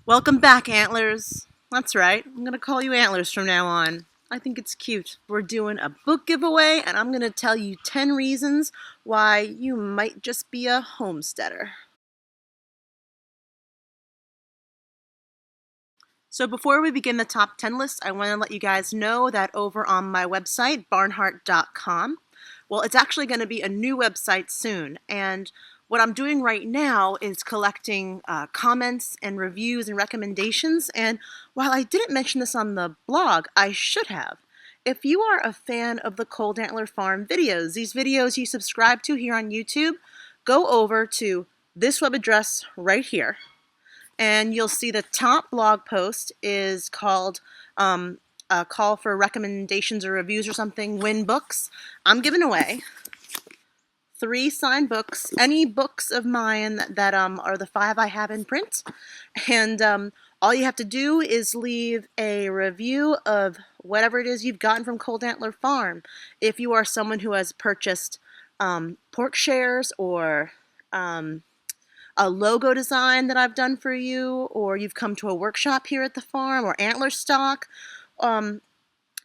Welcome back, Antlers. That's right, I'm going to call you Antlers from now on. I think it's cute. We're doing a book giveaway, and I'm going to tell you 10 reasons why you might just be a homesteader. So before we begin the top 10 list, I want to let you guys know that over on my website, barnheart.com, well, it's actually going to be a new website soon, and what I'm doing right now is collecting comments and reviews and recommendations, and while I didn't mention this on the blog, I should have. If you are a fan of the Cold Antler Farm videos, these videos you subscribe to here on YouTube, go over to this web address right here, and you'll see the top blog post is called a call for recommendations or reviews or something, win books. I'm giving away 3 signed books, any books of mine that are the 5 I have in print, and all you have to do is leave a review of whatever it is you've gotten from Cold Antler Farm. If you are someone who has purchased pork shares or a logo design that I've done for you, or you've come to a workshop here at the farm, or antler stock,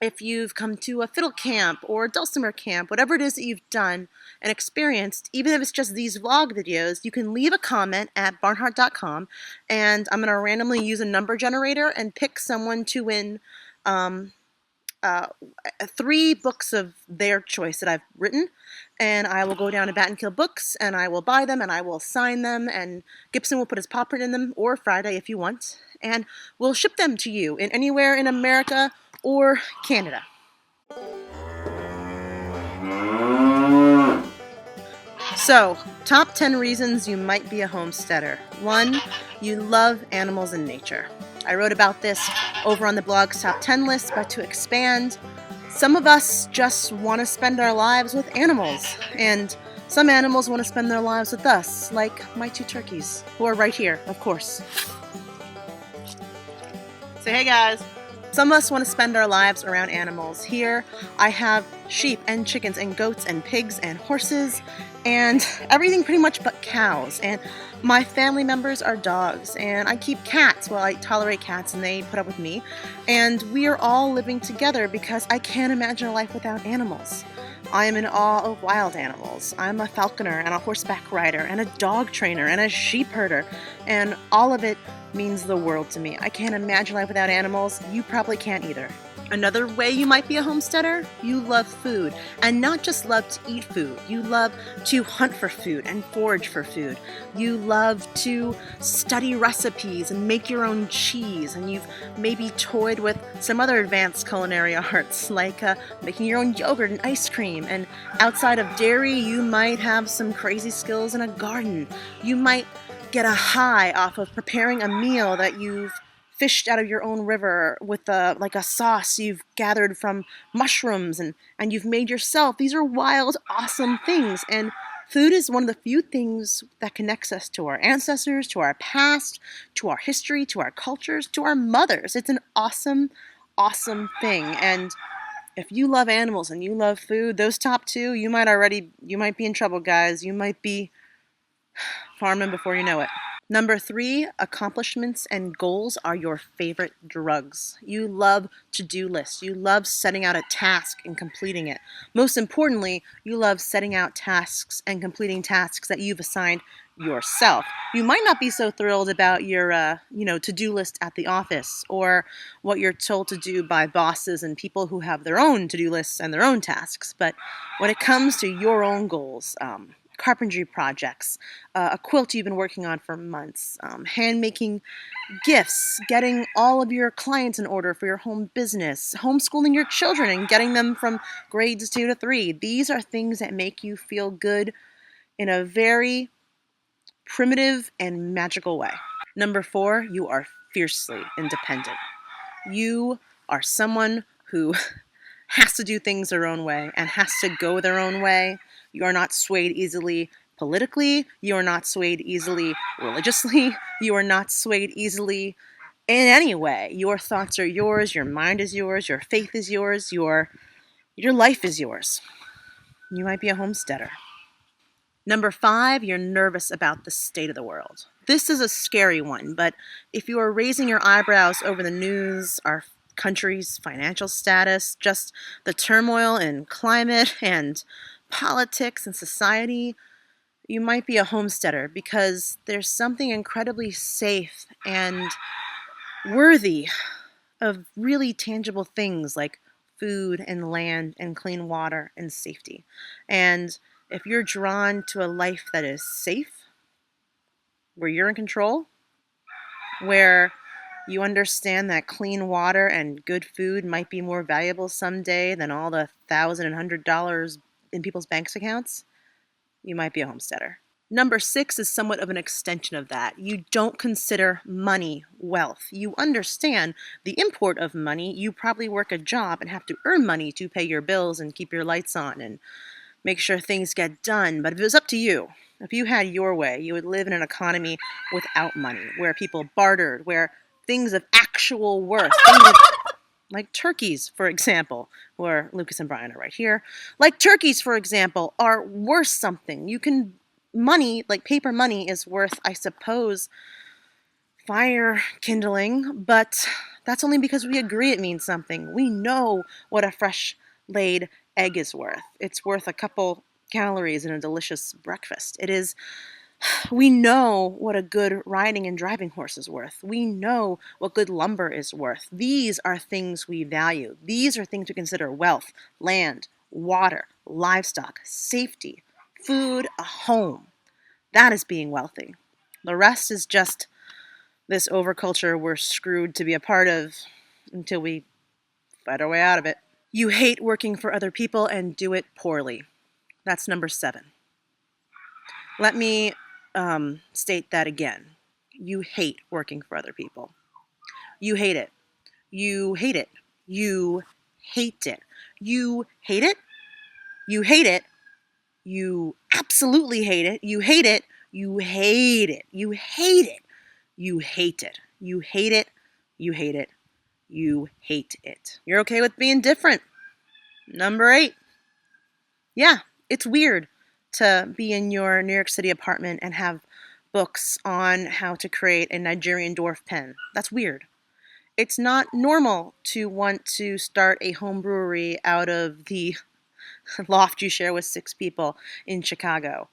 if you've come to a fiddle camp or a dulcimer camp, whatever it is that you've done and experienced, even if it's just these vlog videos, you can leave a comment at barnheart.com, and I'm going to randomly use a number generator and pick someone to win uh, 3 books of their choice that I've written, and I will go down to Bat and Kill Books, and I will buy them, and I will sign them, and Gibson will put his paw print in them, or Friday if you want, and we'll ship them to you in anywhere in America or Canada. So, top 10 reasons you might be a homesteader. 1, you love animals and nature. I wrote about this over on the blog's top 10 list, but to expand, some of us just want to spend our lives with animals, and some animals want to spend their lives with us, like my 2 turkeys, who are right here, of course. Say hey guys. Some of us want to spend our lives around animals. Here I have sheep and chickens and goats and pigs and horses and everything pretty much but cows. And my family members are dogs, and I keep cats. Well, I tolerate cats and they put up with me. And we are all living together because I can't imagine a life without animals. I am in awe of wild animals. I'm a falconer and a horseback rider and a dog trainer and a sheep herder, and all of it means the world to me. I can't imagine life without animals. You probably can't either. Another way you might be a homesteader, you love food, and not just love to eat food. You love to hunt for food and forage for food. You love to study recipes and make your own cheese, and you've maybe toyed with some other advanced culinary arts like making your own yogurt and ice cream. And outside of dairy, you might have some crazy skills in a garden. You might get a high off of preparing a meal that you've fished out of your own river with like a sauce you've gathered from mushrooms and you've made yourself. These are wild, awesome things, and food is one of the few things that connects us to our ancestors, to our past, to our history, to our cultures, to our mothers. It's an awesome, awesome thing, and if you love animals and you love food, those top 2, you might be in trouble, guys. You might be farming before you know it. Number 3, accomplishments and goals are your favorite drugs. You love to-do lists. You love setting out a task and completing it. Most importantly, you love setting out tasks and completing tasks that you've assigned yourself. You might not be so thrilled about your to-do list at the office, or what you're told to do by bosses and people who have their own to-do lists and their own tasks, but when it comes to your own goals, carpentry projects, a quilt you've been working on for months, hand-making gifts, getting all of your clients in order for your home business, homeschooling your children and getting them from grades 2 to 3. These are things that make you feel good in a very primitive and magical way. Number 4, you are fiercely independent. You are someone who has to do things their own way and has to go their own way. You are not swayed easily politically. You are not swayed easily religiously. You are not swayed easily in any way. Your thoughts are yours. Your mind is yours. Your faith is yours. Your life is yours. You might be a homesteader. Number 5, you're nervous about the state of the world. This is a scary one, but if you are raising your eyebrows over the news, our country's financial status, just the turmoil in climate and politics and society, you might be a homesteader because there's something incredibly safe and worthy of really tangible things like food and land and clean water and safety. And if you're drawn to a life that is safe, where you're in control, where you understand that clean water and good food might be more valuable someday than all the $1,000 in people's bank accounts, you might be a homesteader. Number 6 is somewhat of an extension of that. You don't consider money wealth. You understand the import of money. You probably work a job and have to earn money to pay your bills and keep your lights on and make sure things get done. But if it was up to you, if you had your way, you would live in an economy without money, where people bartered, where things of actual worth, like turkeys, for example, where Lucas and Brian are right here, like turkeys, for example, are worth something. Money, like paper money, is worth, I suppose, fire kindling, but that's only because we agree it means something. We know what a fresh laid egg is worth. It's worth a couple calories in a delicious breakfast. We know what a good riding and driving horse is worth. We know what good lumber is worth. These are things we value. These are things we consider wealth: land, water, livestock, safety, food, a home. That is being wealthy. The rest is just this overculture we're screwed to be a part of until we fight our way out of it. You hate working for other people and do it poorly. That's number 7. Let me state that again. You hate working for other people. You hate it. You hate it. You hate it. You hate it. You hate it. You absolutely hate it. You hate it. You hate it. You hate it. You hate it. You hate it. You hate it. You hate it. You're okay with being different. Number 8. Yeah, it's weird to be in your New York City apartment and have books on how to create a Nigerian dwarf pen. That's weird. It's not normal to want to start a home brewery out of the loft you share with 6 people in Chicago.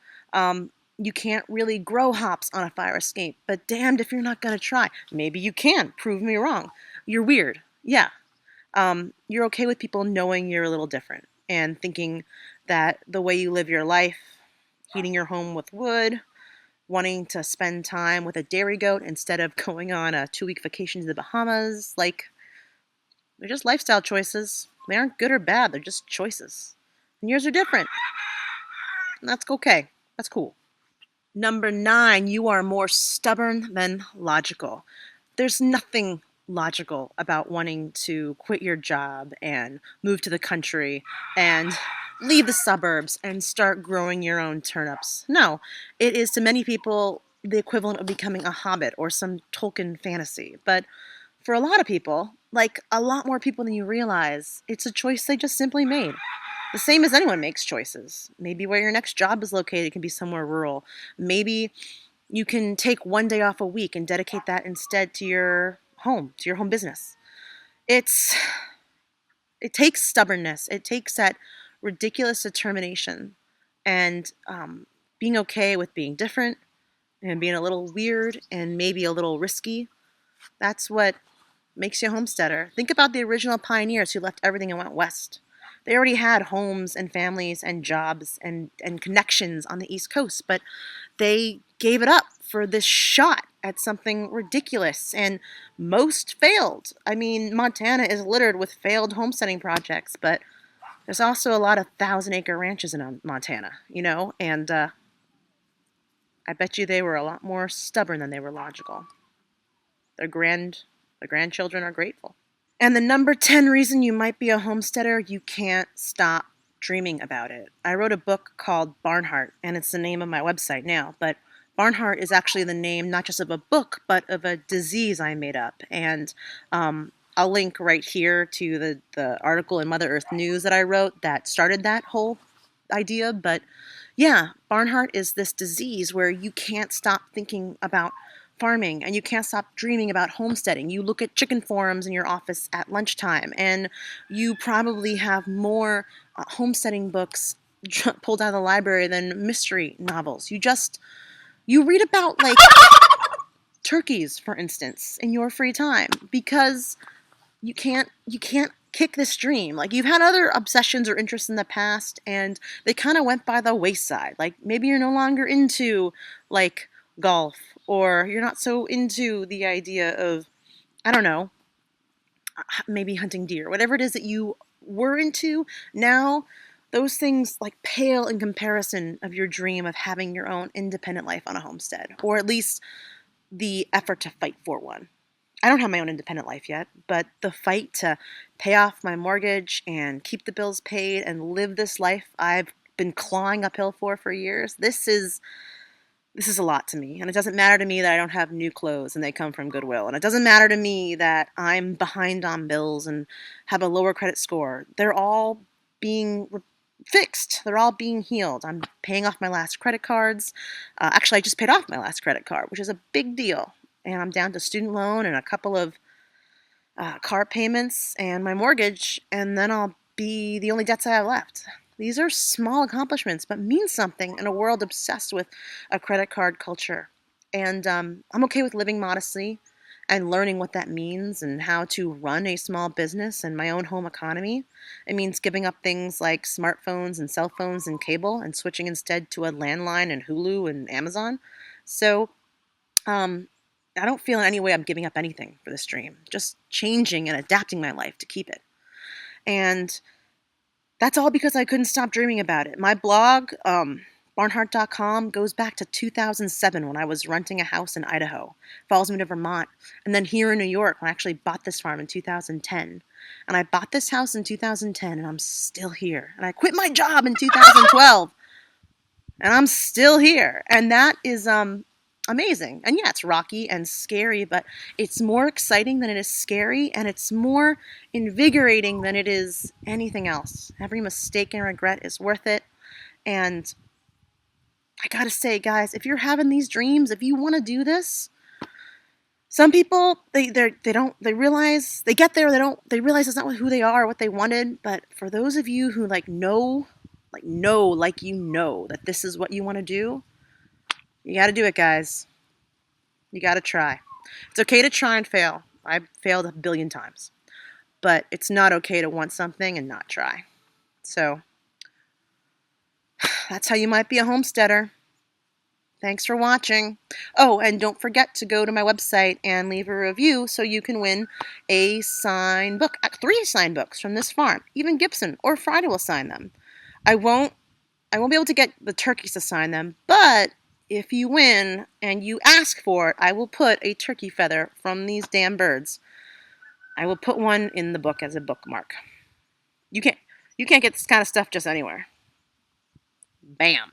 You can't really grow hops on a fire escape, but damned if you're not going to try. Maybe you can. Prove me wrong. You're weird. Yeah. You're okay with people knowing you're a little different and thinking that the way you live your life, heating your home with wood, wanting to spend time with a dairy goat instead of going on a 2-week vacation to the Bahamas, like, they're just lifestyle choices. They aren't good or bad. They're just choices. And yours are different. And that's okay. That's cool. Number 9, you are more stubborn than logical. There's nothing logical about wanting to quit your job and move to the country and leave the suburbs and start growing your own turnips. No, it is to many people the equivalent of becoming a hobbit or some Tolkien fantasy. But for a lot of people, like a lot more people than you realize, it's a choice they just simply made. The same as anyone makes choices. Maybe where your next job is located can be somewhere rural. Maybe you can take one day off a week and dedicate that instead to your home business. It takes stubbornness. It takes that ridiculous determination and being okay with being different and being a little weird and maybe a little risky. That's what makes you a homesteader. Think about the original pioneers who left everything and went west. They already had homes and families and jobs and connections on the East Coast, but they gave it up for this shot at something ridiculous, and most failed. I mean, Montana is littered with failed homesteading projects, but there's also a lot of 1,000-acre ranches in Montana, and I bet you they were a lot more stubborn than they were logical. Their grandchildren are grateful. And the number 10 reason you might be a homesteader, you can't stop dreaming about it. I wrote a book called Barnheart, and it's the name of my website now, but Barnheart is actually the name not just of a book, but of a disease I made up. And I'll link right here to the article in Mother Earth News that I wrote that started that whole idea. But yeah, Barnheart is this disease where you can't stop thinking about farming and you can't stop dreaming about homesteading. You look at chicken forums in your office at lunchtime, and you probably have more homesteading books pulled out of the library than mystery novels. You read about like turkeys, for instance, in your free time because you can't kick this dream. Like you've had other obsessions or interests in the past and they kind of went by the wayside. Like maybe you're no longer into like golf, or you're not so into the idea of, I don't know, maybe hunting deer. Whatever it is that you were into, now those things like pale in comparison of your dream of having your own independent life on a homestead, or at least the effort to fight for one. I don't have my own independent life yet, but the fight to pay off my mortgage and keep the bills paid and live this life I've been clawing uphill for years, this is a lot to me. And it doesn't matter to me that I don't have new clothes and they come from Goodwill. And it doesn't matter to me that I'm behind on bills and have a lower credit score. They're all being fixed. They're all being healed. I'm paying off my last credit cards. Actually, I just paid off my last credit card, which is a big deal. And I'm down to student loan and a couple of car payments and my mortgage, and then I'll be the only debts I have left. These are small accomplishments, but mean something in a world obsessed with a credit card culture. And I'm okay with living modestly and learning what that means and how to run a small business and my own home economy. It means giving up things like smartphones and cell phones and cable and switching instead to a landline and Hulu and Amazon. So um, I don't feel in any way I'm giving up anything for this dream, just changing and adapting my life to keep it. And that's all because I couldn't stop dreaming about it. My blog, Barnheart.com, goes back to 2007 when I was renting a house in Idaho, follows me to Vermont, and then here in New York when I actually bought this farm in 2010. And I bought this house in 2010 and I'm still here. And I quit my job in 2012 and I'm still here. And that is amazing. And yeah, it's rocky and scary, but it's more exciting than it is scary, and it's more invigorating than it is anything else. Every mistake and regret is worth it. And I gotta say, guys, if you're having these dreams, if you want to do this, some people they realize they get there, they realize it's not who they are, what they wanted. But for those of you who know that this is what you want to do, you got to do it, guys. You got to try. It's okay to try and fail. I've failed a billion times. But it's not okay to want something and not try. So that's how you might be a homesteader. Thanks for watching. Oh, and don't forget to go to my website and leave a review so you can win a signed book. 3 signed books from this farm. Even Gibson or Friday will sign them. I won't be able to get the turkeys to sign them, but if you win and you ask for it, I will put a turkey feather from these damn birds. I will put one in the book as a bookmark. You can't get this kind of stuff just anywhere. Bam.